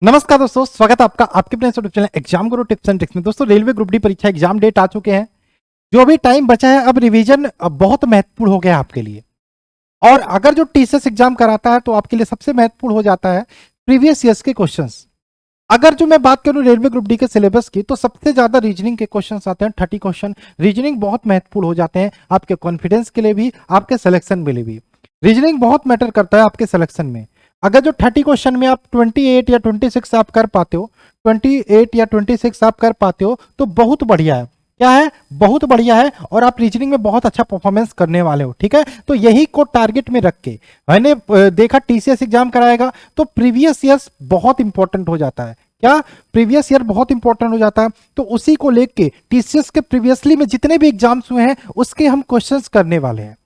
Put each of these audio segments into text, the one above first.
नमस्कार दोस्तों, स्वागत है आपका आपके अपने YouTube channel exam Guru tips and tricks में। दोस्तों, रेलवे ग्रुप डी परीक्षा एग्जाम डेट आ चुके हैं। जो अभी टाइम बचा है, अब रिवीजन बहुत महत्वपूर्ण हो गया है आपके लिए। और अगर जो टीसीएस एग्जाम कराता है तो आपके लिए सबसे महत्वपूर्ण हो जाता है प्रीवियस ईयर्स के क्वेश्चंस। अगर जो मैं बात करूं रेलवे ग्रुप डी के सिलेबस की, तो सबसे ज्यादा रीजनिंग के क्वेश्चंस आते हैं, 30 क्वेश्चन। रीजनिंग बहुत महत्वपूर्ण हो जाते हैं आपके कॉन्फिडेंस के लिए भी, आपके सिलेक्शन के लिए भी। रीजनिंग बहुत मैटर करता है आपके सिलेक्शन में। अगर जो 30 क्वेश्चन में आप 28 या 26 आप कर पाते हो, 28 या 26 आप कर पाते हो तो बहुत बढ़िया है। क्या है? बहुत बढ़िया है। और आप रीजनिंग में बहुत अच्छा परफॉर्मेंस करने वाले हो। ठीक है, तो यही को टारगेट में रख के मैंने देखा टीसीएस एग्जाम कराएगा तो प्रीवियस ईयर्स बहुत इंपॉर्टेंट हो जाता है। क्या? प्रीवियस ईयर बहुत इंपॉर्टेंट हो जाता है। तो उसी को लेके टीसीएस के प्रीवियसली में जितने भी एग्जाम्स हुए हैं उसके हम क्वेश्चंस करने वाले हैं,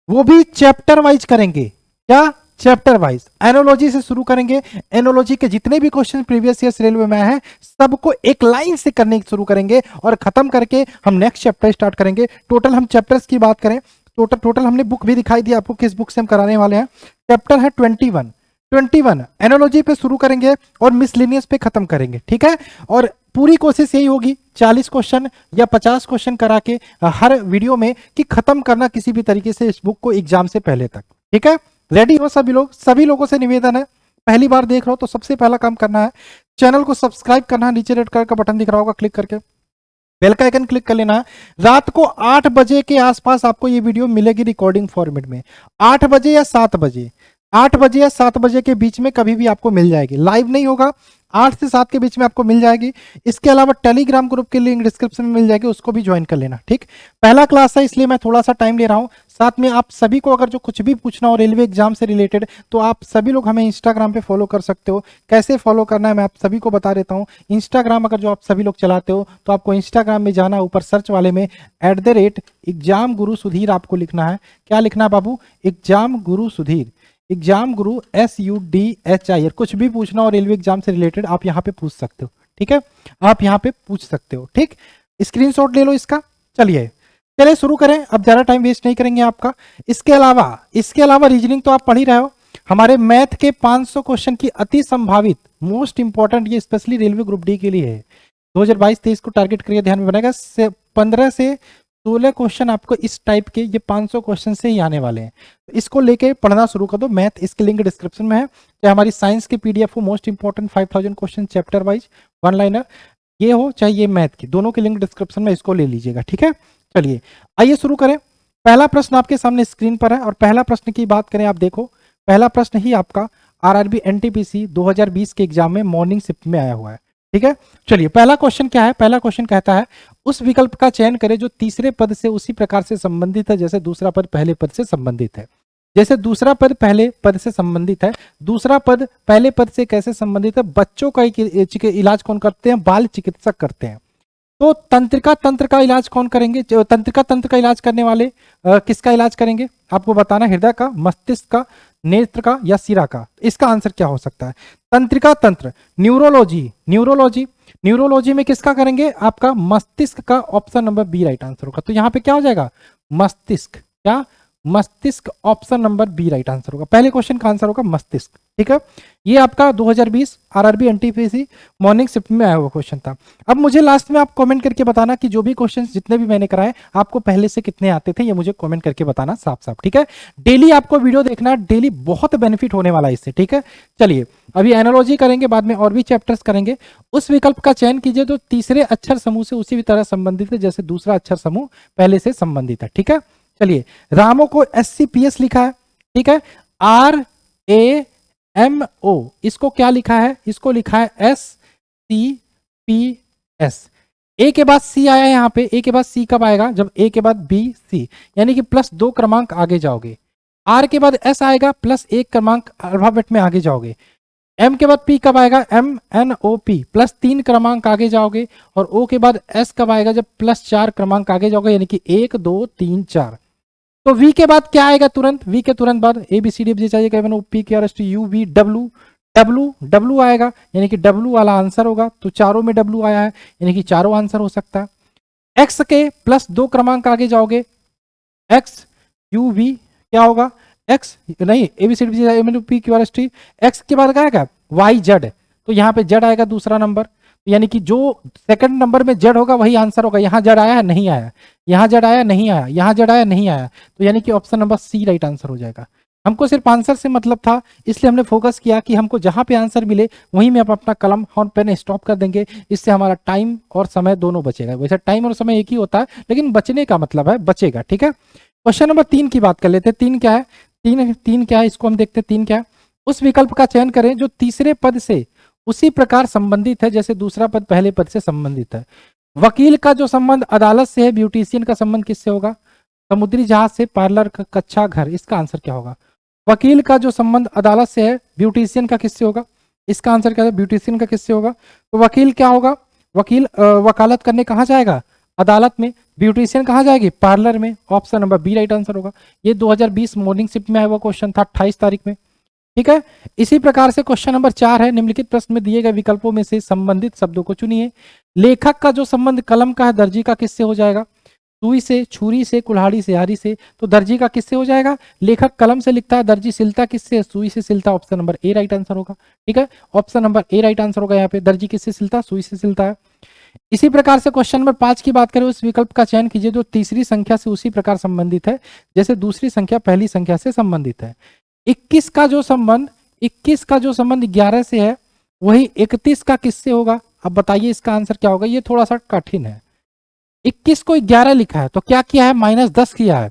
वो भी चैप्टर वाइज करेंगे। क्या? Chapter wise. एनोलॉजी से शुरू करेंगे। एनोलॉजी के जितने भी क्वेश्चन प्रीवियस ईयर रेलवे में हैं सबको एक लाइन से करने शुरू करेंगे और खत्म करके हम नेक्स्ट चैप्टर स्टार्ट करेंगे। टोटल हम चैप्टर्स की बात करें, टोटल हमने बुक भी दिखाई दी आपको किस बुक से हम कराने वाले हैं। चैप्टर है 21 एनोलॉजी पे शुरू करेंगे और मिसलिनियस पे खत्म करेंगे। ठीक है, और पूरी कोशिश यही होगी 40 क्वेश्चन या 50 क्वेश्चन करा के हर वीडियो में कि खत्म करना किसी भी तरीके से इस बुक को एग्जाम से पहले तक। ठीक है, रेडी हो सभी लोग? सभी लोगों से निवेदन है, पहली बार देख रहे हो तो सबसे पहला काम करना है चैनल को सब्सक्राइब करना है। नीचे रेड कलर का बटन दिख रहा होगा, क्लिक करके बेल का आइकन क्लिक कर लेना है। रात को 8 बजे के आसपास आपको ये वीडियो मिलेगी रिकॉर्डिंग फॉर्मेट में। 8 बजे या 7 बजे, 8 बजे या 7 बजे के बीच में कभी भी आपको मिल जाएगी। लाइव नहीं होगा, 8 से 7 के बीच में आपको मिल जाएगी। इसके अलावा टेलीग्राम ग्रुप की लिंक डिस्क्रिप्शन में मिल जाएगी, उसको भी ज्वाइन कर लेना। ठीक, पहला क्लास है इसलिए मैं थोड़ा सा टाइम ले रहा हूँ। साथ में आप सभी को अगर जो कुछ भी पूछना हो रेलवे एग्जाम से रिलेटेड तो आप सभी लोग हमें इंस्टाग्राम पे फॉलो कर सकते हो। कैसे फॉलो करना है मैं आप सभी को बता देता हूँ। इंस्टाग्राम अगर जो आप सभी लोग चलाते हो तो आपको इंस्टाग्राम में जाना, ऊपर सर्च वाले में @एग्जाम गुरु सुधीर आपको लिखना है। क्या लिखना है बाबू? एग्जाम गुरु सुधीर, एग्जाम गुरु SUDHIR। कुछ भी पूछना हो रेलवे एग्जाम से रिलेटेड आप यहाँ पे पूछ सकते हो। ठीक है, आप यहाँ पे पूछ सकते हो। ठीक, स्क्रीनशॉट ले लो इसका। चलिए शुरू करें, अब ज्यादा टाइम वेस्ट नहीं करेंगे आपका। इसके अलावा रीजनिंग तो आप पढ़ ही रहे हो। हमारे मैथ के 500 क्वेश्चन की अति संभावित मोस्ट इंपॉर्टेंट, ये स्पेशली रेलवे ग्रुप डी के लिए है। 2022-23 को टारगेट करिए, ध्यान में बनेगा। 15 से 16 क्वेश्चन आपको इस टाइप के ये 500 क्वेश्चन से ही आने वाले हैं। तो इसको लेके पढ़ना शुरू कर दो। मैथ इसके लिंक डिस्क्रिप्शन में है। चाहे हमारी साइंस की पीडीएफ हो most important 5000 question chapter wise one liner, ये हो चाहे ये मैथ की, दोनों के लिंक डिस्क्रिप्शन में, इसको ले लीजिएगा। ठीक है, चलिए आइए शुरू करें। पहला प्रश्न आपके सामने स्क्रीन पर है और पहला प्रश्न की बात करें, आप देखो पहला प्रश्न ही आपका आरआरबी एनटीपीसी 2020 के एग्जाम में मॉर्निंग शिफ्ट में आया हुआ है। ठीक है, चलिए पहला क्वेश्चन क्या है? पहला क्वेश्चन कहता है उस विकल्प का चयन करें जो तीसरे पद से उसी प्रकार से संबंधित है जैसे दूसरा पद पहले पद से संबंधित है। जैसे दूसरा पद पहले पद से संबंधित है, दूसरा पद पहले पद से कैसे संबंधित है? बच्चों का इलाज कौन करते हैं? बाल चिकित्सक करते हैं। तो तंत्रिका तंत्र का इलाज कौन करेंगे? तंत्रिका तंत्र का इलाज करने वाले किसका इलाज करेंगे? आपको बताना, हृदय का, मस्तिष्क का, नेत्र का या सिरा का। इसका आंसर क्या हो सकता है? तंत्रिका तंत्र। न्यूरोलॉजी में किसका करेंगे? आपका मस्तिष्क का। Option number B right answer होगा। तो यहाँ पे क्या हो जाएगा? मस्तिष्क। क्या? मस्तिष्क। Option number B right answer होगा। पहले क्वेश्चन का आंसर होगा मस्तिष्क। ठीक है, ये आपका 2020 आरआरबी एनटीपीसी मॉर्निंग शिफ्ट में आया हुआ क्वेश्चन था। अब मुझे लास्ट में आप कमेंट करके बताना कि जो भी क्वेश्चंस जितने भी मैंने कराए आपको पहले से कितने आते थे, ये मुझे कमेंट करके बताना साफ साफ। ठीक है, डेली आपको वीडियो देखना है, डेली बहुत बेनिफिट होने वाला है इससे। ठीक है, चलिए अभी एनालॉजी करेंगे, बाद में और भी चैप्टर्स करेंगे। उस विकल्प का चयन कीजिए जो तीसरे अक्षर समूह से उसी तरह संबंधित है जैसे दूसरा अक्षर समूह पहले से संबंधित है। ठीक है, चलिए रामो को SCPS लिखा है। ठीक है, RAMO, इसको क्या लिखा है? इसको लिखा है SCPS। ए के बाद सी आया यहाँ पे। ए के बाद सी कब आएगा? जब ए के बाद बी सी, यानी कि +2 क्रमांक आगे जाओगे। आर के बाद एस आएगा, +1 क्रमांक अल्फाबेट में आगे जाओगे। एम के बाद पी कब आएगा? MNOP, +3 क्रमांक आगे जाओगे। और ओ के बाद एस कब आएगा? जब +4 क्रमांक आगे जाओगे, यानी कि 1 2 3 4। तो वी के बाद क्या आएगा? तुरंत वी के तुरंत बाद ABCD चाहिए, W आएगा, यानी कि W वाला आंसर होगा। तो चारों में W आया है, यानी कि चारों आंसर हो सकता है। एक्स के +2 क्रमांक आगे जाओगे, XUV क्या होगा? एक्स नहीं, ABCD एक्स के बाद क्या आएगा? YZ। तो यहाँ पे जेड आएगा दूसरा नंबर, यानी कि जो सेकंड नंबर में जेड होगा वही आंसर होगा। यहाँ जेड आया है, नहीं आया, यहाँ जेड आया नहीं आया, यहाँ जेड आया नहीं आया, तो यानी कि option number C right answer हो जाएगा। हमको सिर्फ आंसर से मतलब था, इसलिए हमने फोकस किया कि हमको जहां पे आंसर मिले वहीं में अपना कलम और पेन स्टॉप कर देंगे। इससे हमारा टाइम और समय दोनों बचेगा। वैसे टाइम और समय एक ही होता है, लेकिन बचने का मतलब है बचेगा। ठीक है, क्वेश्चन नंबर 3 की बात कर लेते हैं। 3 क्या है, तीन क्या है, इसको हम देखते हैं। 3 क्या है, उस विकल्प का चयन करें जो तीसरे पद से उसी प्रकार संबंधित है जैसे दूसरा पद पहले पद से संबंधित है। वकील का जो संबंध अदालत से है, ब्यूटिशियन का संबंध किससे होगा? समुद्री जहाज से, पार्लर, कच्चा घर। इसका आंसर क्या होगा? वकील का जो संबंध अदालत से है, ब्यूटिशियन का किससे होगा? इसका आंसर क्या है? ब्यूटिशियन का किससे होगा? तो वकील क्या होगा? वकील वकालत करने कहाँ जाएगा? अदालत में। ब्यूटिशियन कहाँ जाएगी? पार्लर में। Option number B right answer होगा। ये 2020 मॉर्निंग शिफ्ट में आया हुआ क्वेश्चन था, 28 तारीख में। ठीक है, इसी प्रकार से क्वेश्चन नंबर 4 है, निम्नलिखित प्रश्न में दिए गए विकल्पों में से संबंधित शब्दों को चुनिए। लेखक का जो संबंध कलम का है, दर्जी का किससे हो जाएगा? सुई से, छुरी से, कुल्हाड़ी से, आरी से। तो दर्जी का किससे हो जाएगा? लेखक कलम से लिखता है, दर्जी सिलता किससे? सुई से सिलता। Option number A right answer होगा। ठीक है, option number A right answer होगा। यहाँ पे दर्जी किससे सिलता? सुई से सिलता है। इसी प्रकार से क्वेश्चन नंबर 5 की बात करें, उस विकल्प का चयन कीजिए जो तीसरी संख्या से उसी प्रकार संबंधित है जैसे दूसरी संख्या पहली संख्या से संबंधित है। 21 का जो संबंध 11 से है, वही 31 का किससे होगा? अब बताइए इसका आंसर क्या होगा? ये थोड़ा सा कठिन है। 21 को 11 लिखा है तो क्या किया है? -10 किया है।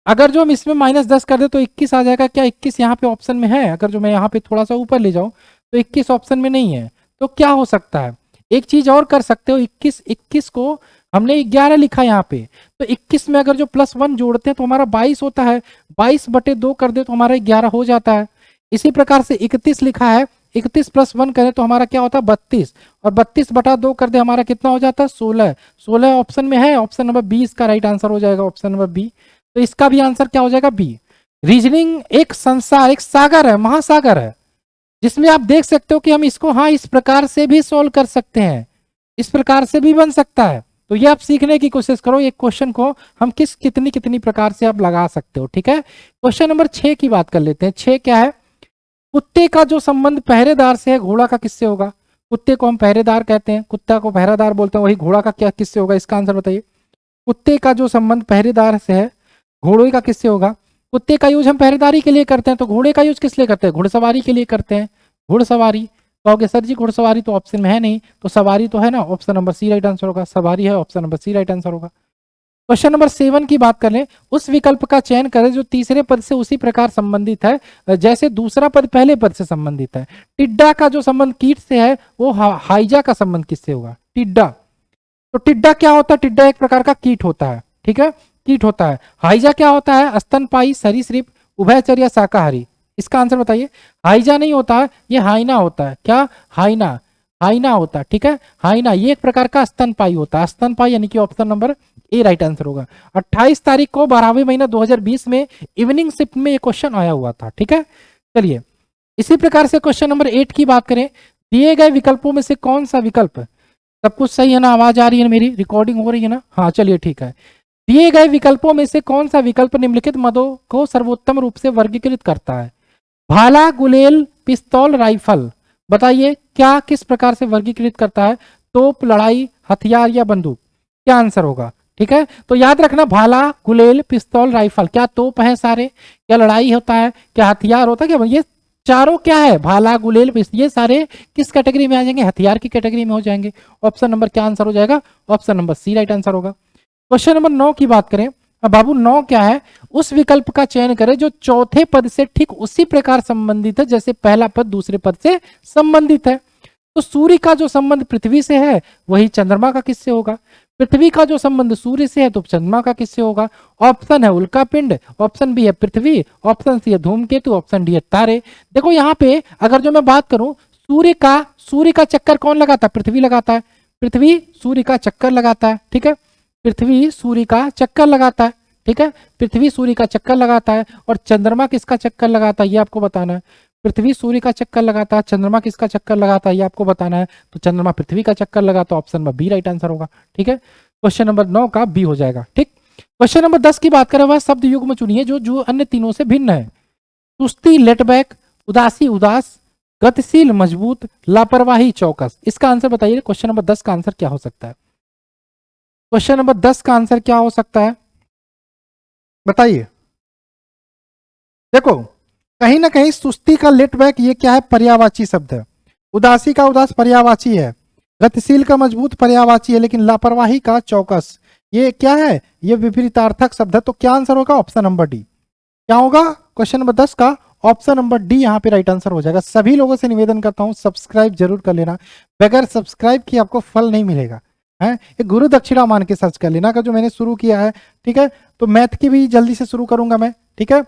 अगर जो हम इसमें -10 कर दे तो 21 आ जाएगा। क्या 21 यहाँ पे ऑप्शन में है? अगर जो मैं यहाँ पे थोड़ा सा ऊपर ले जाऊं तो 21 ऑप्शन में नहीं है। तो क्या हो सकता है? एक चीज और कर सकते हो, 21 को हमने 11 लिखा यहाँ पे, तो 21 में अगर जो +1 जोड़ते हैं तो हमारा 22 होता है। 22/2 कर दे तो हमारा 11 हो जाता है। इसी प्रकार से 31 लिखा है, 31 + 1 करें तो हमारा क्या होता है? 32, और 32/2 कर दे हमारा कितना हो जाता है? 16। 16 ऑप्शन में है, ऑप्शन नंबर बी इसका राइट आंसर हो जाएगा। ऑप्शन नंबर बी, तो इसका भी आंसर क्या हो जाएगा? बी। रीजनिंग एक संसार, एक सागर है, महासागर है, जिसमें आप देख सकते हो कि हम इसको हाँ इस प्रकार से भी सोल्व कर सकते हैं, इस प्रकार से भी बन सकता है। तो ये आप सीखने की कोशिश करो, एक क्वेश्चन को हम कितनी कितनी प्रकार से आप लगा सकते हो। ठीक है, क्वेश्चन नंबर 6 की बात कर लेते हैं। 6 क्या है? कुत्ते का जो संबंध पहरेदार से है, घोड़ा का किससे होगा? कुत्ते को हम पहरेदार कहते हैं, कुत्ता को पहरेदार बोलते हैं, वही घोड़ा का क्या किससे होगा? इसका आंसर बताइए। कुत्ते का जो संबंध पहरेदार से है, घोड़े का किससे होगा? कुत्ते का यूज हम पहरेदारी के लिए करते हैं, तो घोड़े का यूज किस लिए करते हैं? घुड़सवारी के लिए करते हैं। घुड़सवारी कहोगे सर जी, घुड़सवारी तो ऑप्शन में है नहीं, तो सवारी तो है ना। Option number C right answer होगा। सवारी है, option number C right answer होगा। क्वेश्चन नंबर 7 की बात कर लें, उस विकल्प का चयन करें जो तीसरे पद से उसी प्रकार संबंधित है जैसे दूसरा पद पहले पद से संबंधित है। टिड्डा का जो संबंध कीट से है, वो हाइजा का संबंध किससे होगा? टिड्डा। तो टिड्डा क्या होता है? टिड्डा एक प्रकार का कीट होता है। ठीक है, कीट होता है। हाइजा क्या होता है? स्तनपायी, सरीसृप, उभयचर या शाकाहारी। इसका आंसर बताइए। हाइजा नहीं होता है, ये हाइना होता है। क्या? हाइना, हाइना होता है। ठीक है, हाइना ये एक प्रकार का स्तनपायी होता है। स्तनपायी यानी कि option number A right answer होगा। 28 तारीख को 12वें महीना 2020 में इवनिंग शिफ्ट में ये क्वेश्चन आया हुआ था। ठीक है, चलिए इसी प्रकार से क्वेश्चन नंबर 8 की बात करें, दिए गए विकल्पों में से कौन सा विकल्प, सब कुछ सही है ना? आवाज आ रही है, मेरी रिकॉर्डिंग हो रही है ना? हाँ चलिए ठीक है। दिए गए विकल्पों में से कौन सा विकल्प निम्नलिखित मदों को सर्वोत्तम रूप से वर्गीकृत करता है? भाला, गुलेल, पिस्तौल, राइफल। बताइए क्या किस प्रकार से वर्गीकृत करता है? तोप, लड़ाई, हथियार या बंदूक। क्या आंसर होगा? ठीक है, तो याद रखना, भाला, गुलेल, पिस्तौल, राइफल। क्या तोप है सारे? क्या लड़ाई होता है? क्या हथियार होता है? क्या ये चारों क्या है? भाला, गुलेल, ये सारे किस कैटेगरी में आ जाएंगे? हथियार की कैटेगरी में हो जाएंगे। ऑप्शन नंबर क्या आंसर हो जाएगा? Option number C right answer होगा। क्वेश्चन नंबर 9 की बात करें। अब बाबू 9 क्या है? उस विकल्प का चयन करें जो चौथे पद से ठीक उसी प्रकार संबंधित है जैसे पहला पद दूसरे पद से संबंधित है। तो सूर्य का जो संबंध पृथ्वी से है, वही चंद्रमा का किससे होगा? पृथ्वी का जो संबंध सूर्य से है, तो चंद्रमा का किससे होगा? ऑप्शन है उल्का पिंड, ऑप्शन बी है पृथ्वी, ऑप्शन सी है धूमकेतु, ऑप्शन डी है तारे। देखो यहाँ पे अगर जो मैं बात करूं, सूर्य का चक्कर कौन लगाता है? पृथ्वी लगाता है। पृथ्वी सूर्य का चक्कर लगाता है। ठीक है, पृथ्वी सूर्य का चक्कर लगाता है। ठीक है, पृथ्वी सूर्य का चक्कर लगाता है। और चंद्रमा किसका चक्कर लगाता है, ये आपको बताना है। पृथ्वी सूर्य का चक्कर लगाता है, चंद्रमा किसका चक्कर लगाता है, ये आपको बताना है। तो चंद्रमा पृथ्वी का चक्कर लगाता है, option number B right answer होगा। ठीक है, क्वेश्चन नंबर 9 का बी हो जाएगा। ठीक, क्वेश्चन नंबर 10 की बात करें, वह शब्द युग्म चुनिए जो अन्य तीनों से भिन्न है। सुस्ती, लेटबैक, उदासी, उदास, गतिशील, मजबूत, लापरवाही, चौकस। इसका आंसर बताइए। क्वेश्चन नंबर 10 का आंसर क्या हो सकता है? क्वेश्चन नंबर 10 का आंसर क्या हो सकता है, बताइए। देखो, कहीं ना कहीं सुस्ती का लेट बैक, ये क्या है? पर्यायवाची शब्द है। उदासी का उदास पर्यायवाची है। गतिशील का मजबूत पर्यायवाची है, लेकिन लापरवाही का चौकस ये क्या है? ये विपरीतार्थक शब्द है। तो क्या आंसर होगा? Option number D. क्या होगा? क्वेश्चन नंबर 10 का ऑप्शन नंबर डी यहाँ पे राइट आंसर हो जाएगा। सभी लोगों से निवेदन करता हूं, सब्सक्राइब जरूर कर लेना। बगैर सब्सक्राइब की आपको फल नहीं मिलेगा है। एक गुरु दक्षिणा मान के सर्च कर लेना का जो मैंने शुरू किया है, ठीक है। तो मैथ की भी जल्दी से शुरू करूंगा मैं, ठीक है।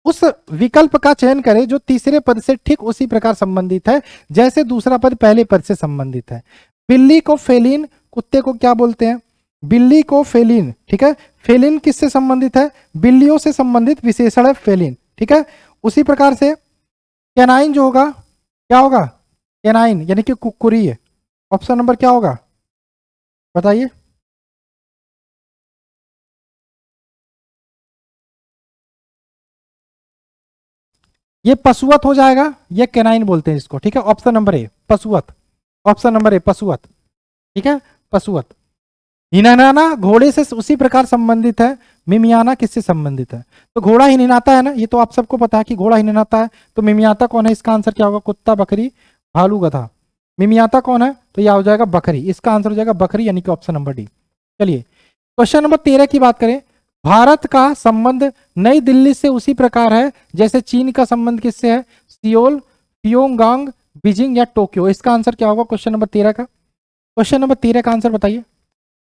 उस विकल्प का चयन करें जो तीसरे पद से ठीक उसी प्रकार संबंधित है जैसे दूसरा पद पहले पद से संबंधित है। बिल्ली को फेलिन, कुत्ते को क्या बोलते हैं? बिल्ली को फेलिन, ठीक है। फेलिन किससे संबंधित है? बिल्लियों से संबंधित विशेषण है फेलिन, ठीक है। उसी प्रकार से कैनाइन जो होगा, क्या होगा? कैनाइन यानी कि कुकुरी है। ऑप्शन नंबर क्या होगा, बताइए। ये पशुवत हो जाएगा, ये कैनाइन बोलते हैं इसको, ठीक है। ऑप्शन नंबर ए पशुवत, ऑप्शन नंबर ए पशुवत, ठीक है। पशुवत। हिनहाना घोड़े से उसी प्रकार संबंधित है। मिमियाना किससे संबंधित है? तो घोड़ा हिनहाता है ना, ये तो आप सबको पता है कि घोड़ा हिनहाता है। तो मिमियाता कौन है? इसका आंसर क्या होगा? कुत्ता, बकरी, भालू, गधा। मिमियाता कौन है? तो यह हो जाएगा बकरी। इसका आंसर हो जाएगा बकरी, यानी कि ऑप्शन नंबर डी। चलिए क्वेश्चन नंबर 13 की बात करें। भारत का संबंध नई दिल्ली से उसी प्रकार है जैसे चीन का संबंध किससे है? सियोल, प्योंगयांग, बीजिंग या टोक्यो। इसका आंसर क्या होगा क्वेश्चन नंबर 13 का? क्वेश्चन नंबर 13 का आंसर बताइए।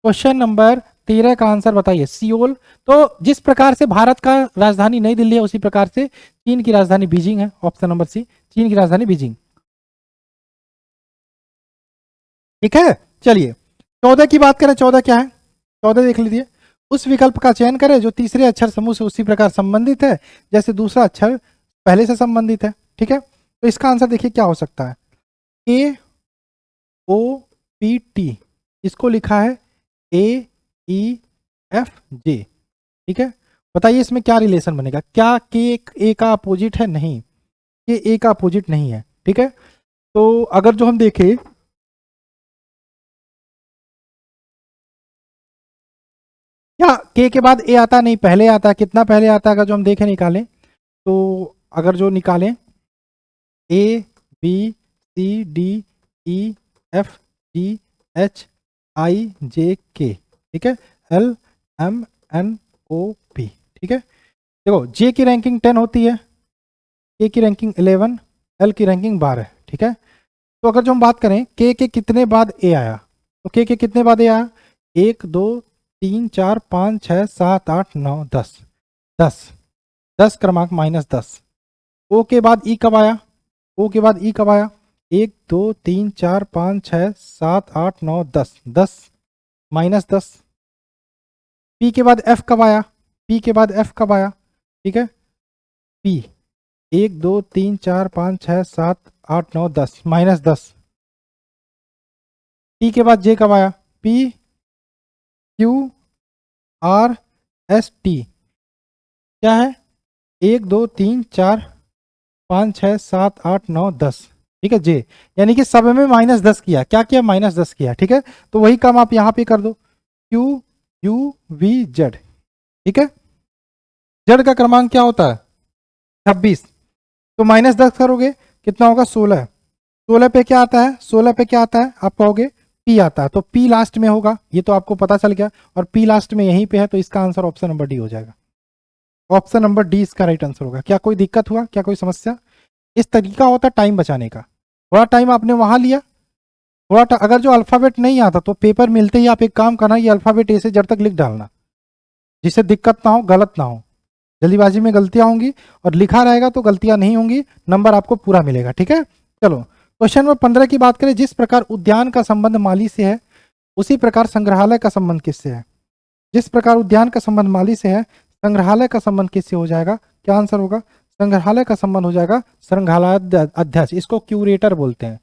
क्वेश्चन नंबर 13 का आंसर बताइए। सियोल। तो जिस प्रकार से भारत का राजधानी नई दिल्ली है उसी प्रकार से चीन की राजधानी बीजिंग है। ऑप्शन नंबर सी, चीन की राजधानी बीजिंग, ठीक है। चलिए 14 की बात करें। 14 क्या है? 14 देख लीजिए। उस विकल्प का चयन करें जो तीसरे अक्षर समूह से उसी प्रकार संबंधित है जैसे दूसरा अक्षर पहले से संबंधित है, ठीक है। तो इसका आंसर देखिए क्या हो सकता है। ए ओ पी टी, इसको लिखा है ए ई एफ जे, ठीक है। बताइए इसमें क्या रिलेशन बनेगा? क्या के ए का अपोजिट है? नहीं, के ए का अपोजिट नहीं है, ठीक है। तो अगर जो हम देखें, क्या के बाद ए आता नहीं, पहले आता है। कितना पहले आता है? अगर जो हम देखें निकालें, तो अगर जो निकालें A B C D E F G H I J K, ठीक है, L M N O P, ठीक है। देखो जे की रैंकिंग 10 होती है, के की रैंकिंग 11, एल की रैंकिंग 12, ठीक है। तो अगर जो हम बात करें के कितने बाद ए आया, तो के कितने बाद ए आया? 1 2 3 4 5 6 7 8 9 10, 10 10 क्रमांक -10। ओ के बाद ई कब आया? ओ के बाद ई कब आया? 1 2 3 4 5 6 7 8 9 10, 10 -10। पी के बाद एफ कब आया? पी के बाद एफ कब आया? ठीक है, पी 1 2 3 4 5 6 7 8 9 10, -10। पी के बाद जे कब आया? P Q R S T, क्या है? 1 2 3 4 5 6 7 8 9 10, ठीक है, जे, यानी कि सब में -10 किया। क्या किया? -10 किया, ठीक है। तो वही काम आप यहां पे कर दो, क्यू यू वी जेड, ठीक है। जेड का क्रमांक क्या होता है? 26। तो -10 करोगे कितना होगा? 16। 16 पे क्या आता है? 16 पे क्या आता है? आप कहोगे पी आता है, तो पी लास्ट में होगा, ये तो आपको पता चल गया। और पी लास्ट में यहीं पे है, तो इसका आंसर ऑप्शन नंबर डी हो जाएगा। ऑप्शन नंबर डी इसका राइट आंसर होगा। क्या कोई दिक्कत हुआ? क्या कोई समस्या? इस तरीका होता है टाइम बचाने का। थोड़ा टाइम आपने वहां लिया, थोड़ा अगर जो अल्फाबेट नहीं आता तो पेपर मिलते ही आप एक काम करना, ये अल्फाबेट ए से जेड तक लिख डालना, जिससे दिक्कत ना हो, गलत ना हो। जल्दीबाजी में गलतियां होंगी और लिखा रहेगा तो गलतियां नहीं होंगी, नंबर आपको पूरा मिलेगा, ठीक है। चलो क्वेश्चन नंबर 15 की बात करें। जिस प्रकार उद्यान का संबंध माली से है उसी प्रकार संग्रहालय का संबंध किससे है? जिस प्रकार उद्यान का संबंध माली से है, संग्रहालय का संबंध किससे हो जाएगा? क्या आंसर होगा? संग्रहालय का संबंध हो जाएगा संग्रहालय अध्यक्ष, इसको क्यूरेटर बोलते हैं।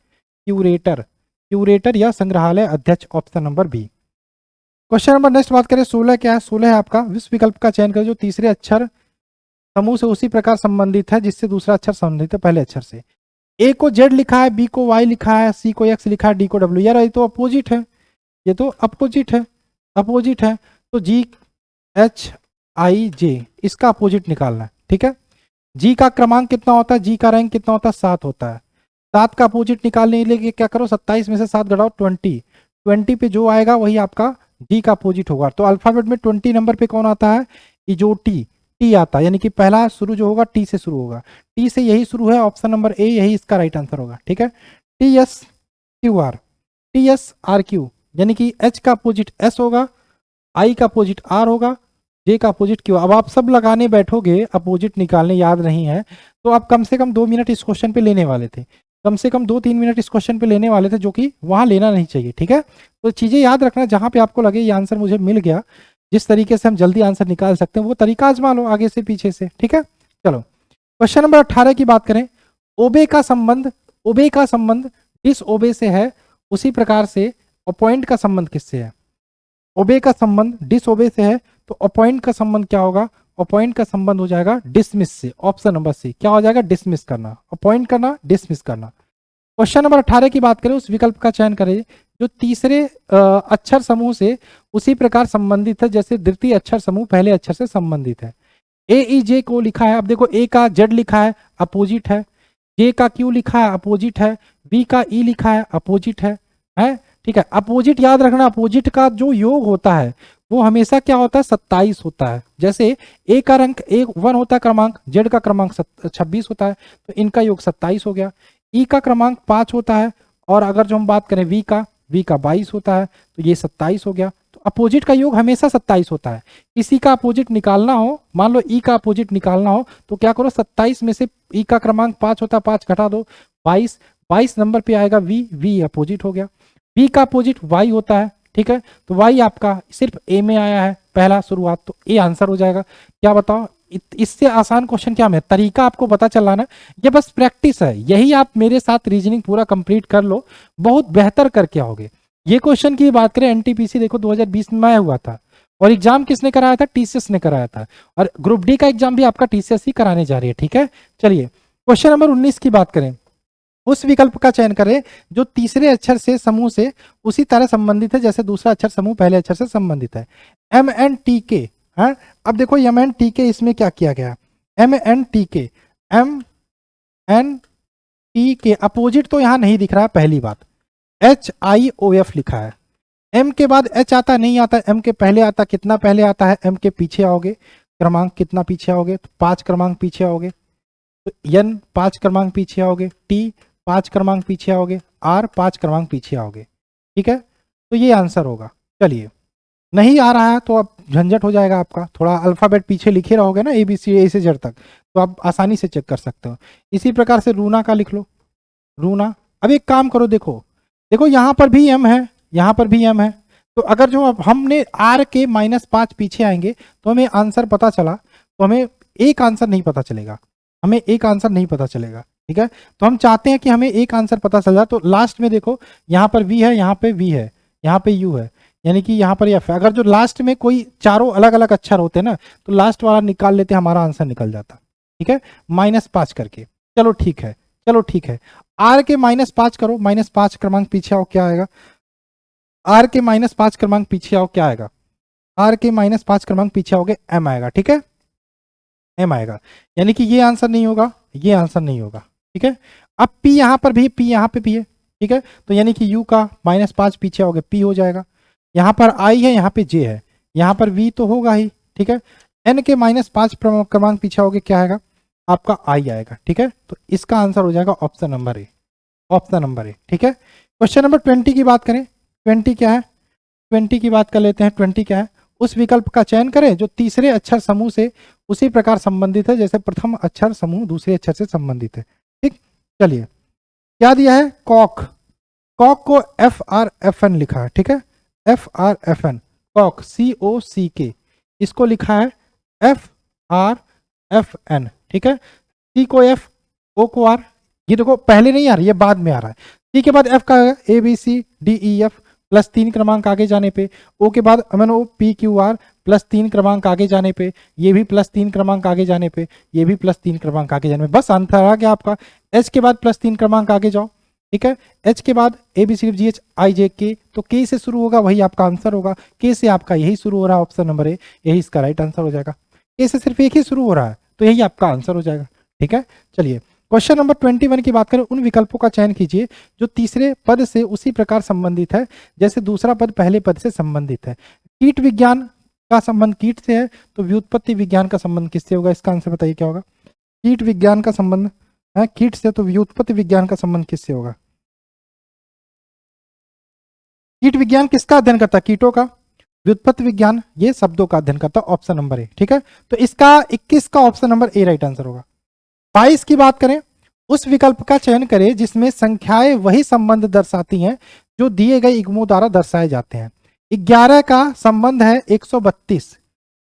क्यूरेटर, क्यूरेटर या संग्रहालय अध्यक्ष, option number B. Question number next बात करें। 16 क्या है? 16 है आपका विश्व विकल्प का चयन करें जो तीसरे अक्षर समूह से उसी प्रकार संबंधित है जिससे दूसरा अक्षर संबंधित है पहले अक्षर से। ए को जेड लिखा है, बी को वाई लिखा है, सी को एक्स लिखा है, डी को डब्ल्यू। यार ये तो अपोजिट है, ये तो अपोजिट है, अपोजिट है। तो जी एच आई जे, इसका अपोजिट निकालना है, ठीक है। जी का क्रमांक कितना होता है, जी का रैंक कितना होता है, 7 होता है। 7 का अपोजिट निकालने के लिए क्या करो, 27 में से 7 घटाओ, 20। 20 पे जो आएगा वही आपका जी का अपोजिट होगा। तो अल्फाबेट में 20 नंबर पे कौन आता है, ये जो टी, टी आता है, यानी कि पहला शुरू जो होगा टी से शुरू होगा। टी से यही शुरू है, ऑप्शन नंबर ए यही इसका राइट आंसर होगा, ठीक है। T S Q R, T S R Q, यानी कि एच का अपोजिट एस होगा, आई का अपोजिट आर होगा, जे का अपोजिट क्यू। अब आप सब लगाने बैठोगे अपोजिट निकालने, याद नहीं है तो आप कम से कम 2 मिनट इस क्वेश्चन पे लेने वाले थे, कम से कम 2-3 मिनट इस क्वेश्चन पे लेने वाले थे, जो कि वहां लेना नहीं चाहिए, ठीक है। तो चीजें याद रखना, जहां पे आपको लगे ये आंसर मुझे मिल गया, जिस तरीके से हम जल्दी आंसर निकाल सकते हैं वो तरीका आजमा लो, आगे से पीछे से, ठीक है। चलो क्वेश्चन नंबर 18 की बात करें। ओबे का संबंध, ओबे का संबंध डिस ओबे से है, उसी प्रकार से अपॉइंट का संबंध किससे है। ओबे का संबंध डिस ओबे से है, तो अपॉइंट का संबंध क्या होगा, अपॉइंट का संबंध हो जाएगा डिसमिस से। ऑप्शन नंबर सी क्या हो जाएगा, डिसमिस करना, अपॉइंट करना, डिसमिस करना। क्वेश्चन नंबर 18 की बात करें, उस विकल्प का चयन करें जो तीसरे अक्षर समूह से उसी प्रकार संबंधित है जैसे द्वितीय अक्षर समूह पहले अक्षर से संबंधित है। ए ई जे को लिखा है, अब देखो ए का जेड लिखा है अपोजिट है, जे का क्यू लिखा है अपोजिट है, बी का ई लिखा है अपोजिट है, ठीक है। अपोजिट याद रखना, अपोजिट का जो योग होता है वो हमेशा क्या होता है, 27 होता है। जैसे ए का रंक 1 होता है क्रमांक, जेड का क्रमांक 26 होता है, तो इनका योग 27 हो गया। ई का क्रमांक 5 होता है, और अगर जो हम बात करें वी का 22 होता है, तो ये 27 हो गया। तो अपोजिट का योग हमेशा 27 होता है। किसी का अपोजिट निकालना हो, मान लो ई का अपोजिट निकालना हो, तो क्या करो, 27 में से ई का क्रमांक 5 होता है, 5 घटा दो, 22, 22 नंबर पे आएगा वी, वी अपोजिट हो गया। बी का अपोजिट वाई होता है, ठीक है, तो वाई आपका सिर्फ ए में आया है पहला शुरुआत, तो ए आंसर हो जाएगा। क्या बताओ, इससे आसान क्वेश्चन क्या है, तरीका आपको पता चला ना, ये बस प्रैक्टिस है, यही आप मेरे साथ रीजनिंग पूरा कंप्लीट कर लो, बहुत बेहतर करके आओगे। ये क्वेश्चन की बात करें, एनटीपीसी देखो 2020 में हुआ था, और एग्जाम किसने कराया था, टीसीएस ने कराया था, और ग्रुप डी का एग्जाम भी आपका टीसीएस ही कराने जा रही है, ठीक है। चलिए क्वेश्चन नंबर 19 की बात करें, उस विकल्प का चयन करें जो तीसरे अक्षर से समूह से उसी तरह संबंधित है जैसे दूसरा अक्षर समूह पहले अक्षर से संबंधित है। एम एन टी के, हाँ अब देखो एम एन टी के इसमें क्या किया गया, एम एन टी के, एम एन टी के अपोजिट तो यहां नहीं दिख रहा है, पहली बात। एच आई ओ एफ लिखा है, एम के बाद एच आता नहीं आता, एम के पहले आता, कितना पहले आता है, एम के पीछे आओगे, क्रमांक कितना पीछे आओगे, तो 5 क्रमांक पीछे आओगे, तो एन 5 क्रमांक पीछे आओगे, टी 5 क्रमांक पीछे आओगे, आर 5 क्रमांक पीछे आओगे, ठीक है। तो ये आंसर होगा। चलिए नहीं आ रहा है तो अब झंझट हो जाएगा आपका, थोड़ा अल्फाबेट पीछे लिखे रहोगे ना, ए बी सी ए से जेड तक, तो आप आसानी से चेक कर सकते हो। इसी प्रकार से रूना का लिख लो, रूना। अब एक काम करो, देखो देखो यहाँ पर भी एम है, यहाँ पर भी एम है, तो अगर जो अब हमने आर के -5 पीछे आएंगे तो हमें आंसर पता चला, तो हमें एक आंसर नहीं पता चलेगा, हमें एक आंसर नहीं पता चलेगा, ठीक है। तो हम चाहते हैं कि हमें एक आंसर पता चल जाए, तो लास्ट में देखो यहाँ पर वी है, यहाँ पे वी है, यहाँ पे यू है, यानी कि यहाँ पर एफ है। अगर जो लास्ट में कोई चारों अलग अलग अक्षर होते ना, तो लास्ट वाला निकाल लेते, हमारा आंसर निकल जाता, ठीक है, -5 करके। चलो ठीक है, चलो ठीक है, आर के -5 करो, -5 क्रमांक पीछे आओ, क्या आएगा, आर के -5 क्रमांक पीछे आओ, क्या आएगा, आर के -5 क्रमांक पीछे आओगे, एम आएगा, ठीक है, एम आएगा, यानी कि ये आंसर नहीं होगा, ये आंसर नहीं होगा, ठीक है। अब पी यहाँ पर भी, पी यहाँ पे भी है, ठीक है, तो यानी कि यू का -5 पीछे आओगे, पी हो जाएगा। यहाँ पर आई है, यहाँ पे जे है, यहाँ पर वी तो होगा ही, ठीक है। एन के -5 क्रमांक पीछे आओगे, क्या आएगा, आपका आई आएगा, ठीक है। तो इसका आंसर हो जाएगा ऑप्शन नंबर ए, ऑप्शन नंबर ए, ठीक है। क्वेश्चन नंबर 20 की बात करें, 20 क्या है, 20 की बात कर लेते हैं। 20 क्या है, उस विकल्प का चयन करें जो तीसरे अक्षर समूह से उसी प्रकार संबंधित है जैसे प्रथम अक्षर समूह दूसरे अक्षर से संबंधित है, ठीक। चलिए क्या दिया है, कॉक, कॉक को FRFN लिखा है, ठीक है, FRFN, कॉक COCK, इसको लिखा है FRFN, ठीक है। C को F, O को R, ये देखो पहले नहीं आ रहा, ये बाद में आ रहा है। C के बाद F का ABCDEF, प्लस 3 क्रमांक आगे जाने पे, ओ के बाद MNO PQR प्लस 3 क्रमांक आगे जाने पे, ये भी प्लस 3 क्रमांक आगे जाने पे, ये भी प्लस 3 क्रमांक आगे जाने पे, बस आंसर आ गया आपका। H के बाद प्लस 3 क्रमांक आगे जाओ, ठीक है। H के बाद ABCDFGHIJK, तो K से शुरू होगा वही आपका आंसर होगा। K से आपका यही शुरू हो रहा है, ऑप्शन नंबर ए यही इसका राइट आंसर हो जाएगा। K से सिर्फ एक ही शुरू हो रहा है तो यही आपका आंसर हो जाएगा, ठीक है। चलिए क्वेश्चन नंबर 21 की बात करें, उन विकल्पों का चयन कीजिए जो तीसरे पद से उसी प्रकार संबंधित है जैसे दूसरा पद पहले पद से संबंधित है। कीट विज्ञान का संबंध कीट से है तो व्युत्पत्ति विज्ञान का संबंध किससे होगा, इसका आंसर बताइए क्या होगा। कीट विज्ञान का संबंध है कीट से, तो व्युत्पत्ति विज्ञान का संबंध किससे होगा। कीट विज्ञान किसका अध्ययन करता है, कीटों का। व्युत्पत्ति विज्ञान ये शब्दों का अध्ययन करता है, ऑप्शन नंबर ए, ठीक है। तो इसका 21 का option number A right answer होगा। 22 की बात करें, उस विकल्प का चयन करें जिसमें संख्याएं वही संबंध दर्शाती हैं जो दिए गए इग्मों द्वारा दर्शाए जाते हैं। 11 का संबंध है 132,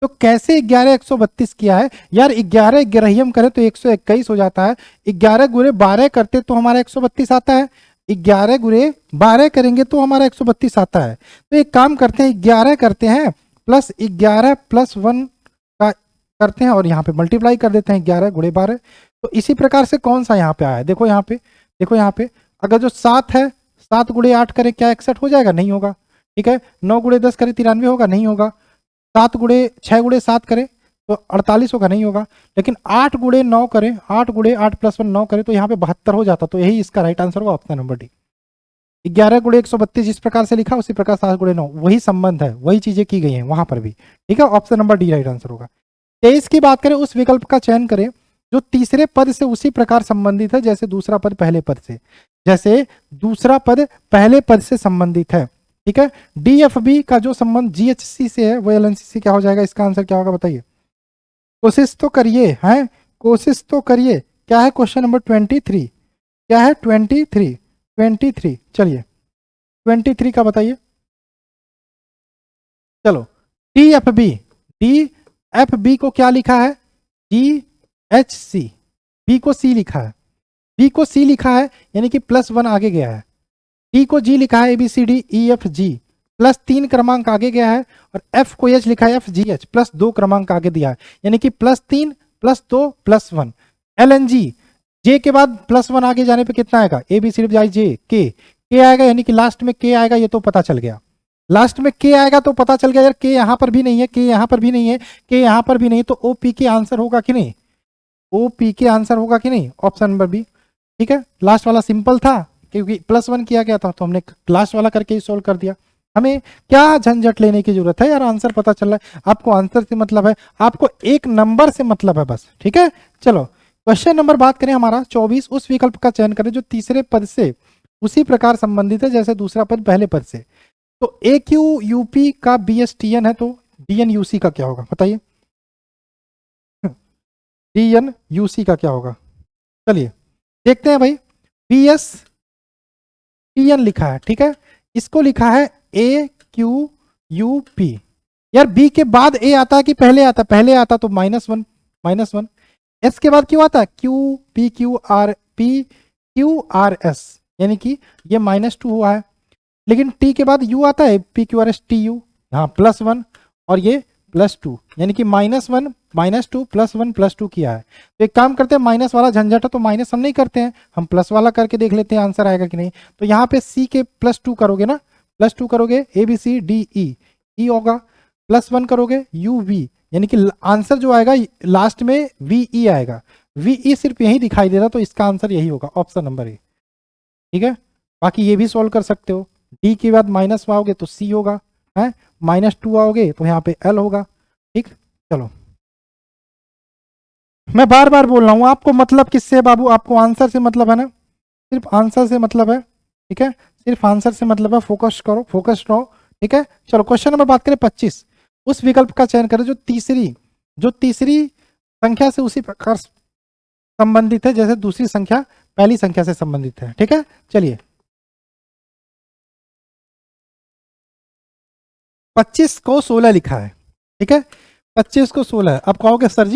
तो कैसे 11 132 किया है यार, 11 ग्रहियम करें तो 121 हो जाता है, 11 गुणे 12 करते तो हमारा 132 आता है, 11 गुणे 12 करेंगे तो हमारा 132 आता है। तो एक काम करते हैं 11 करते हैं प्लस 11 प्लस 1 का करते हैं और यहाँ पे मल्टीप्लाई कर देते हैं 11 गुणे 12। तो इसी प्रकार से कौन सा यहाँ पे आया है, देखो यहाँ पे, देखो यहाँ पे अगर जो 7 है 7 गुणे 8 करें क्या 61 हो जाएगा, नहीं होगा, ठीक है। 9 गुणे 10 करें 93 होगा, नहीं होगा। 6 गुणे 7 करें तो 48 होगा, नहीं होगा। लेकिन 8 गुणे 9 करें, 8 गुणे 8 प्लस 1 9 करें तो यहाँ पे 72 हो जाता, तो यही इसका राइट आंसर होगा ऑप्शन नंबर डी। 11 गुणे 132 जिस प्रकार से लिखा उसी प्रकार 7 गुणे 9 वही संबंध है, वही चीजें की गई हैं वहां पर भी, ठीक है। Option number D right answer होगा। 23 की बात करें, उस विकल्प का चयन करें जो तीसरे पद से उसी प्रकार संबंधित है जैसे दूसरा पद पहले पद से, जैसे दूसरा पद पहले पद से संबंधित है, ठीक है। DFB का जो संबंध GHC से है वो LNC से क्या हो जाएगा, इसका आंसर क्या होगा बताइए, कोशिश तो करिए, हैं कोशिश तो करिए। क्या है क्वेश्चन नंबर 23, क्या है 23, चलिए 23 का बताइए। चलो DFB को क्या लिखा है, GHC, B को C लिखा है, B को C लिखा है यानी कि +1 आगे गया है। D को G लिखा है ABCDEFG प्लस 3 क्रमांक आगे गया है, और F को H लिखा है FGH प्लस 2 क्रमांक आगे दिया है, यानी कि +3 +2 +1। LNG J के बाद +1 आगे जाने पे कितना आएगा, ABCDJ K आएगा, यानी कि लास्ट में K आएगा, ये तो पता चल गया। लास्ट में K आएगा तो पता चल गया यार, K यहाँ पर भी नहीं है, K यहाँ पर भी नहीं है, K यहाँ पर भी नहीं, तो OP के आंसर होगा कि नहीं, OP के आंसर होगा कि नहीं, ऑप्शन नंबर बी, ठीक है। लास्ट वाला सिंपल था क्योंकि +1 किया गया था तो हमने लास्ट वाला करके ही सोल्व कर दिया। हमें क्या झंझट लेने की जरूरत है यार, आंसर पता चल रहा है आपको, आंसर से मतलब है, आपको एक नंबर से मतलब है बस, ठीक है। चलो क्वेश्चन नंबर बात करें हमारा 24, उस विकल्प का चयन करें जो तीसरे पद से उसी प्रकार संबंधित है जैसे दूसरा पद पहले पद से। तो AQUP का BSTN है तो DNUC का क्या होगा बताइए, DNUC का क्या होगा, चलिए देखते हैं भाई। BSTN लिखा है, ठीक है, इसको लिखा है AQUP। यार B के बाद A आता है कि पहले आता, पहले आता तो -1, S के बाद क्यों आता है QPQRS, यानी कि ये -2 हुआ है। लेकिन T के बाद U आता है PQRS TU, यहाँ +1 और ये +2, यानी कि -1 -2 +1 +2 किया है। तो एक काम करते हैं, माइनस वाला झंझट है तो माइनस हम नहीं करते हैं, हम प्लस वाला करके देख लेते हैं आंसर आएगा कि नहीं। तो यहाँ पे C के +2 करोगे ना, +2 करोगे ABCDE, E होगा, +1 करोगे UV, यानी कि आंसर जो आएगा लास्ट में VE आएगा। VE सिर्फ यही दिखाई दे रहा तो इसका आंसर यही होगा, ऑप्शन नंबर ए, ठीक है। बाकी ये भी सोल्व कर सकते हो, D के बाद माइनस आओगे तो C होगा, है -2 आओगे तो यहाँ पे L होगा, ठीक। चलो मैं बार बार बोल रहा हूँ, आपको मतलब किससे है बाबू, आपको आंसर से मतलब है ना, सिर्फ आंसर से मतलब है, ठीक है, सिर्फ आंसर से मतलब है, फोकस करो, फोकस रहो, ठीक है। चलो क्वेश्चन नंबर बात करें 25, उस विकल्प का चयन करें जो तीसरी संख्या से उसी प्रकार संबंधित है जैसे दूसरी संख्या पहली संख्या से संबंधित है, ठीक है। चलिए 25 को 16 लिखा है, ठीक है, 25 को 16। अब कहोगे सर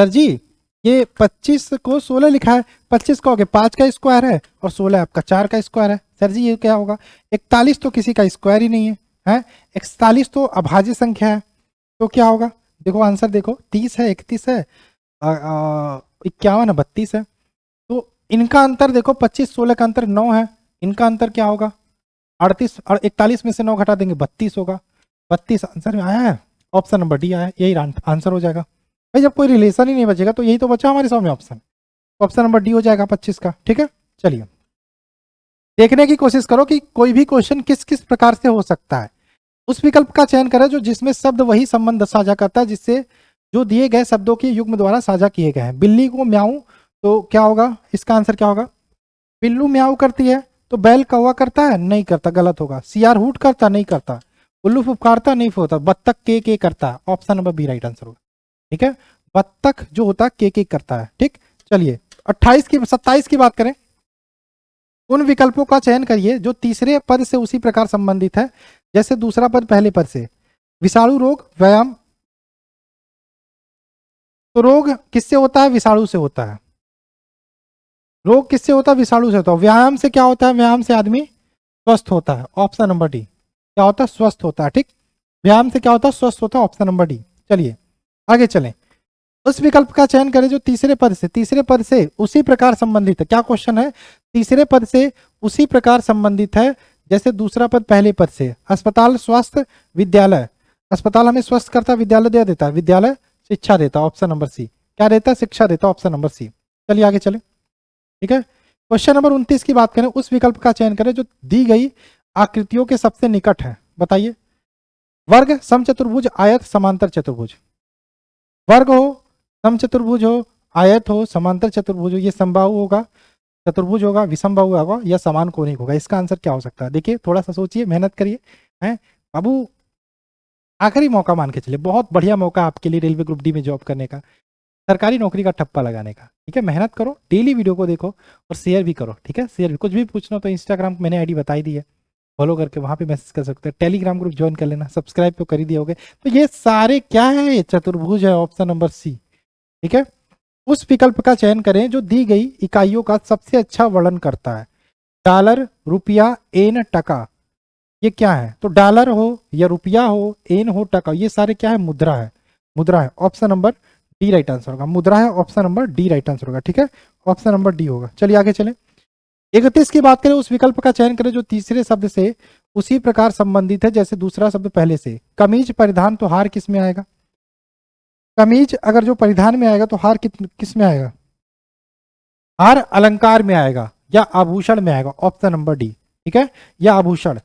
जी ये 25 को 16 लिखा है, 25 का हो गया 5 का स्क्वायर है और 16 आपका 4 का स्क्वायर है। सर जी ये क्या होगा? 41 तो किसी का स्क्वायर ही नहीं है, हैं? 41 तो अभाज्य संख्या है, तो क्या होगा? देखो आंसर देखो, 30 है, 31 है, 51 है, 32 है। तो इनका अंतर देखो, 25 16 का अंतर 9 है, इनका अंतर क्या होगा? 38 और 41 में से 9 घटा देंगे 32 होगा। 32 आंसर में आया है, ऑप्शन नंबर डी आया है, यही आंसर हो जाएगा। भाई जब कोई रिलेशन ही नहीं बचेगा तो यही तो बचा हमारे सामने ऑप्शन, ऑप्शन नंबर डी हो जाएगा 25 का। ठीक है, चलिए देखने की कोशिश करो कि कोई भी क्वेश्चन किस किस प्रकार से हो सकता है। उस विकल्प का चयन करें जो जिसमें शब्द वही संबंध साझा करता है जिससे जो दिए गए शब्दों के युग्म द्वारा साझा किए गए हैं। बिल्ली को म्याऊ, तो क्या होगा? इसका आंसर क्या होगा? बिल्लू म्याऊ करती है, तो बैल कौवा करता है? नहीं करता, गलत होगा। सियार हूट करता? नहीं करता। उल्लू फुफकारता? नहीं होता। बत्तख के करता है, option number B right answer होगा। ठीक है, बत्तख जो होता है के करता है। ठीक, चलिए 27 की बात करें। उन विकल्पों का चयन करिए जो तीसरे पद से उसी प्रकार संबंधित है जैसे दूसरा पद पहले पद से। विषाणु रोग, व्यायाम। तो रोग किससे होता है? विषाणु से होता है। रोग किससे होता है? विषाणु से होता है। व्यायाम से क्या होता है? व्यायाम से आदमी स्वस्थ होता है, ऑप्शन नंबर डी। क्या होता है? स्वस्थ होता है। ठीक, व्यायाम से क्या होता है? स्वस्थ होता है, ऑप्शन नंबर डी। चलिए आगे चलें। उस विकल्प का चयन करें जो तीसरे पद से उसी प्रकार संबंधित है। क्या क्वेश्चन है? तीसरे पद से उसी प्रकार संबंधित है जैसे दूसरा पद पहले पद से। अस्पताल, स्वास्थ्य, विद्यालय। अस्पताल हमें स्वस्थ करता, विद्यालय दे देता है, विद्यालय शिक्षा देता, ऑप्शन नंबर सी। क्या देता है? शिक्षा देता, ऑप्शन नंबर सी। चलिए आगे चले। ठीक है, क्वेश्चन नंबर 29 की बात करें। उस विकल्प का चयन करें जो दी गई आकृतियों के सबसे निकट है। बताइए। वर्ग, समचतुर्भुज, आयत, समांतर चतुर्भुज। वर्ग हो, समचतुर्भुज हो, आयत हो, समांतर चतुर्भुज हो, ये समबाहु होगा, चतुर्भुज होगा, विषमबाहु होगा या समान कोणिक होगा। इसका आंसर क्या हो सकता है? देखिए थोड़ा सा सोचिए, मेहनत करिए। हैं बाबू, आखिरी मौका मान के चलिए, बहुत बढ़िया मौका आपके लिए रेलवे ग्रुप डी में जॉब करने का, सरकारी नौकरी का ठप्पा लगाने का। ठीक है, मेहनत करो, डेली वीडियो को देखो और शेयर भी करो। ठीक है, शेयर भी, कुछ भी पूछना तो इंस्टाग्राम मैंने आईडी बताई दी है, फॉलो करके वहां पे मैसेज कर सकते हैं। टेलीग्राम ग्रुप ज्वाइन कर लेना, सब्सक्राइब तो कर ही दिए होगे। तो ये सारे क्या है? ये चतुर्भुज है, ऑप्शन नंबर सी। ठीक है, उस विकल्प का चयन करें जो दी गई इकाइयों का सबसे अच्छा वर्णन करता है। डॉलर, रुपया, एन, टका। ये क्या है? तो डॉलर हो या रुपया हो, एन हो, टका, ये सारे क्या है? मुद्रा है, मुद्रा है, option number D right answer होगा। मुद्रा है, option number D right answer होगा। ठीक है, ऑप्शन नंबर डी होगा। चलिए आगे चले। 31 की बात करें। उस विकल्प का चयन करें जो तीसरे शब्द से उसी प्रकार संबंधित है जैसे दूसरा शब्द पहले से। कमीज, परिधान, तो हार किस में आएगा? कमीज अगर जो परिधान में आएगा तो हार किस में आएगा? हार अलंकार में आएगा या आभूषण में आएगा, ऑप्शन नंबर डी। ठीक है, या आभूषण।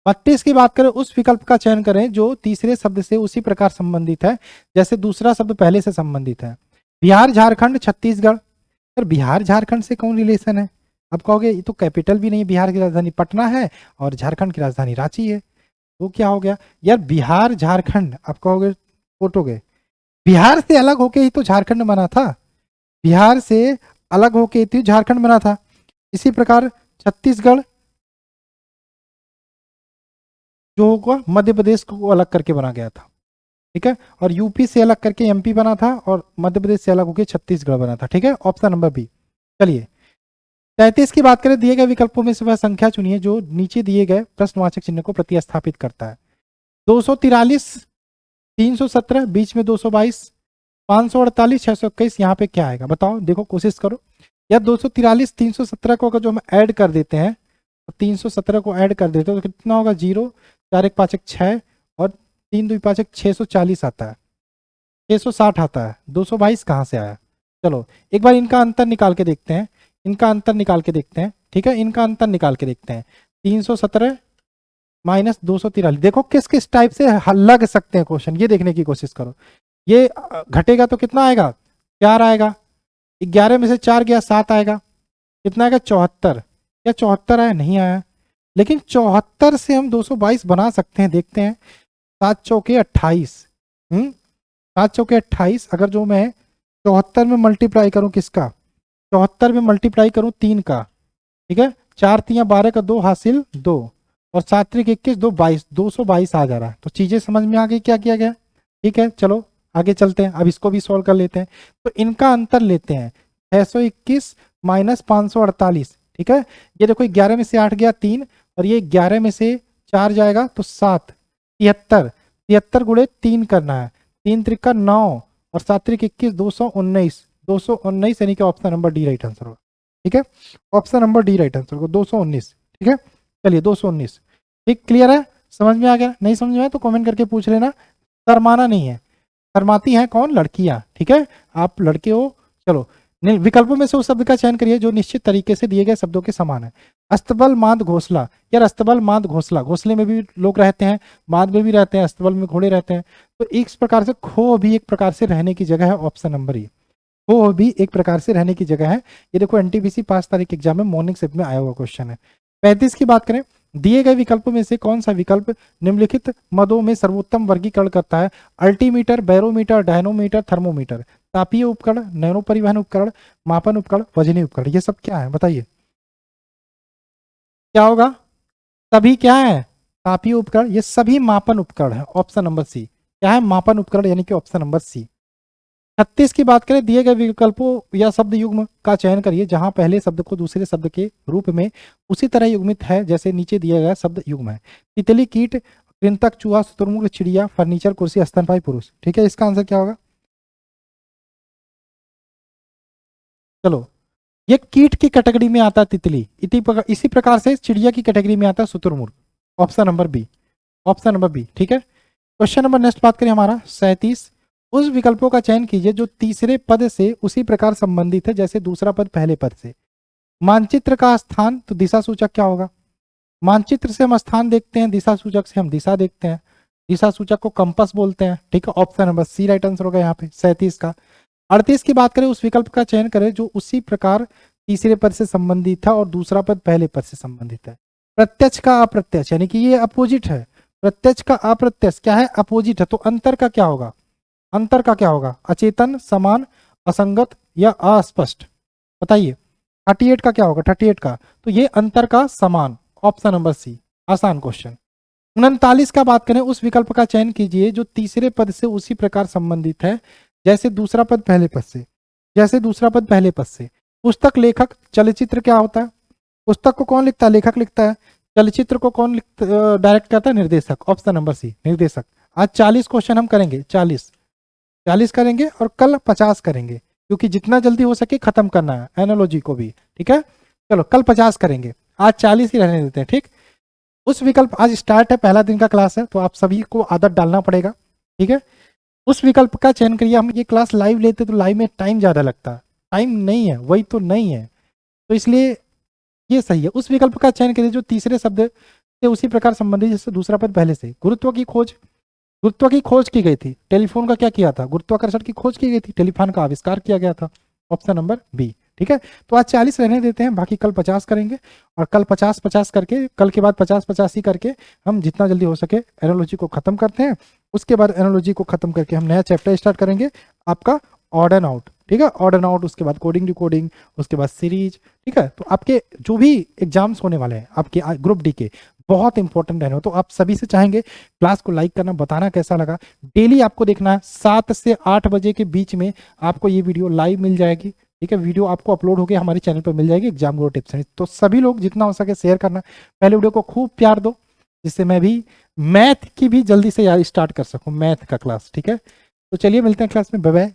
32 की बात करें। उस विकल्प का चयन करें जो तीसरे शब्द से उसी प्रकार संबंधित है जैसे दूसरा शब्द पहले से संबंधित है। बिहार, झारखंड, छत्तीसगढ़। सर बिहार झारखंड से कौन रिलेशन है? आप कहोगे ये तो कैपिटल भी नहीं है, बिहार की राजधानी पटना है और झारखंड की राजधानी रांची है, तो क्या हो गया यार? बिहार झारखंड आप कहोगे, फोटोगे, बिहार से अलग होके ही तो झारखंड बना था, बिहार से अलग होके ही तो झारखंड बना था। इसी प्रकार छत्तीसगढ़ जो होगा मध्य प्रदेश को अलग करके बना गया था। ठीक है, और यूपी से अलग करके एमपी बना था और मध्य प्रदेश से अलग होकर छत्तीसगढ़ बना था। ठीक है, ऑप्शन नंबर बी। चलिए 33 की बात करें। दिए गए विकल्पों में से वह संख्या चुनिए जो नीचे दिए गए प्रश्नवाचक चिन्ह को प्रतिस्थापित करता है। 243, 317, बीच में 222, 548, 621, यहाँ पे क्या आएगा? बताओ, देखो कोशिश करो यार। 243 317 को अगर जो हम ऐड कर देते हैं, तो 317 को ऐड कर देते हैं तो कितना होगा? 0, 4 1 5 1 6 और 3 2 5 1 640 आता है, 660 आता है। 222 कहाँ से आया? चलो एक बार इनका अंतर निकाल के देखते हैं, इनका अंतर निकाल के देखते हैं। ठीक है, इनका अंतर निकाल के देखते हैं। 317 माइनस 243, देखो किस किस टाइप से लग सकते हैं क्वेश्चन, ये देखने की कोशिश करो। ये घटेगा तो कितना आएगा? 4 आएगा, 11 में से 4 गया 7 आएगा, कितना आएगा? 74। क्या 74 आया? नहीं आया, लेकिन 74 से हम 222 बना सकते हैं। देखते हैं, 7 चौके 28, 7 चौके 28। अगर जो मैं 74 में मल्टीप्लाई करूं, किसका? 74 में मल्टीप्लाई करूं 3 का। ठीक है, 4 3 12 का 2 हासिल 2 और 7 3 21 2 22, 222 आ जा रहा है। तो चीजें समझ में आ गई क्या किया गया? ठीक है, चलो आगे चलते हैं, अब इसको भी सॉल्व कर लेते हैं। तो इनका अंतर लेते हैं, 621 माइनस 548, ठीक है। ये देखो 11 में से 8 गया 3, और ये 11 में से 4 जाएगा तो 7, 73, 73 गुणे 3 करना है, 3 त्रिका 9 और 7 त्रिक 21, 219, 219 यानी कि option number D right answer होगा, ठीक है। Option number D right answer होगा 219, ठीक है। चलिए 219, ठीक, क्लियर है, समझ में आ गया? नहीं समझ में आया तो कमेंट करके पूछ लेना, शर्माना नहीं है। शर्माती हैं कौन? लड़कियां, ठीक है, आप लड़के हो। चलो विकल्पों में से उस शब्द का चयन करिए जो निश्चित तरीके से दिए गए शब्दों के समान है। अस्तबल, मांद, घोंसला। यार अस्तबल, मांद, घोंसला, घोंसले में भी लोग रहते हैं, मांद में भी रहते हैं, अस्तबल में घोड़े रहते हैं। तो इस प्रकार से खो भी एक प्रकार से रहने की जगह है, ऑप्शन नंबर ई, खो भी एक प्रकार से रहने की जगह है। ये देखो एनटीपीसी 5 तारीख एग्जाम में मॉर्निंग शिफ्ट में आया हुआ क्वेश्चन है। 35 की बात करें, दिए गए विकल्पों में से कौन सा विकल्प निम्नलिखित मदों में सर्वोत्तम वर्गीकरण करता है? Altimeter, barometer, dynamometer, thermometer. तापीय उपकरण, नैनो परिवहन उपकरण, मापन उपकरण, वजनी उपकरण, ये सब क्या है बताइए? क्या होगा? सभी क्या है? तापीय उपकरण, ये सभी मापन उपकरण है, ऑप्शन नंबर सी। क्या है? मापन उपकरण, यानी कि ऑप्शन नंबर सी। 36 की बात करें, दिए गए विकल्पों या शब्द युग्म का चयन करिए जहां पहले शब्द को दूसरे शब्द के रूप में उसी तरह युग्मित है जैसे नीचे दिया गया शब्द युग्म है। तितली, कीट, कृंतक, चूहा, शुतुरमुर्ग, चिड़िया, फर्नीचर, कुर्सी, स्तनपायी पुरुष, ठीक है। इसका आंसर क्या होगा? चलो, ये कीट की कैटेगरी में आता है तितली, इसी प्रकार से चिड़िया की कैटेगरी में आता है शुतुरमुर्ग, option number B, option number B, ठीक है। क्वेश्चन नंबर नेक्स्ट बात करें हमारा 37, उस विकल्पों का चयन कीजिए जो तीसरे पद से उसी प्रकार संबंधित है जैसे दूसरा पद पहले पद से। मानचित्र का स्थान, तो दिशा सूचक क्या होगा? मानचित्र से हम स्थान देखते हैं, दिशा सूचक से हम दिशा देखते हैं, दिशा सूचक को कंपास बोलते हैं, ठीक है। Option number C right answer होगा यहाँ पे 37 का। 38 की बात करें, उस विकल्प का चयन करें जो उसी प्रकार तीसरे पद से संबंधित था और दूसरा पद पहले पद से संबंधित है। प्रत्यक्ष का अप्रत्यक्ष, यानी कि ये अपोजिट है, प्रत्यक्ष का अप्रत्यक्ष क्या है? अपोजिट है, तो अंतर का क्या होगा? अंतर का क्या होगा? अचेतन, समान, असंगत या अस्पष्ट, बताइए। 38 का क्या होगा? 38 का, तो ये अंतर का समान, ऑप्शन नंबर सी, आसान क्वेश्चन। 39 का बात करें, उस विकल्प का चयन कीजिए जो तीसरे पद से उसी प्रकार संबंधित है जैसे दूसरा पद पहले पद से, जैसे दूसरा पद पहले पद से। पुस्तक, लेखक, चलचित्र क्या होता है? पुस्तक को कौन लिखता है? लेखक लिखता है। चलचित्र को कौन डायरेक्ट करता है? निर्देशक, ऑप्शन नंबर सी, निर्देशक। आज 40 क्वेश्चन हम करेंगे, 40 करेंगे और कल 50 करेंगे, क्योंकि जितना जल्दी हो सके खत्म करना है एनालॉजी को भी, ठीक है। चलो कल 50 करेंगे, आज 40 ही रहने देते हैं, ठीक। उस विकल्प, आज स्टार्ट है, पहला दिन का क्लास है, तो आप सभी को आदत डालना पड़ेगा, ठीक है। उस विकल्प का चयन करिए, हम ये क्लास लाइव लेते तो लाइव में टाइम ज्यादा लगता है, टाइम नहीं है, वही तो नहीं है, तो इसलिए ये सही है। उस विकल्प का चयन करिए जो तीसरे शब्द से उसी प्रकार संबंधित जैसे दूसरा पद पहले से। गुरुत्व की खोज, गुरुत्व की खोज की गई थी। टेलीफोन का क्या किया था? गुरुत्वाकर्षण की खोज की गई थी, टेलीफोन का आविष्कार किया गया था, ऑप्शन नंबर बी, ठीक है। तो आज 40 रहने देते हैं, बाकी कल 50 करेंगे, और कल 50-50 करके, कल के बाद 50-50 ही करके हम जितना जल्दी हो सके एनालॉजी को खत्म करते हैं। उसके बाद एनालॉजी को खत्म करके हम नया चैप्टर स्टार्ट करेंगे, आपका ऑड एंड आउट, ठीक है, ऑड एंड आउट, उसके बाद कोडिंग डिकोडिंग, उसके बाद सीरीज, ठीक है। तो आपके जो भी एग्जाम्स होने वाले हैं आपके ग्रुप डी के, बहुत इंपॉर्टेंट रहने हो, तो आप सभी से चाहेंगे क्लास को लाइक करना, बताना कैसा लगा। डेली आपको देखना है 7 से 8 बजे के बीच में आपको ये वीडियो लाइव मिल जाएगी, ठीक है। वीडियो आपको अपलोड होकर हमारे चैनल पर मिल जाएगी, एग्जाम गुरु टिप्स। तो सभी लोग जितना हो सके शेयर करना, पहले वीडियो को खूब प्यार दो, जिससे मैं भी मैथ की भी जल्दी से यार स्टार्ट कर सकूं, मैथ का क्लास, ठीक है। तो चलिए मिलते हैं क्लास में, बाय बाय।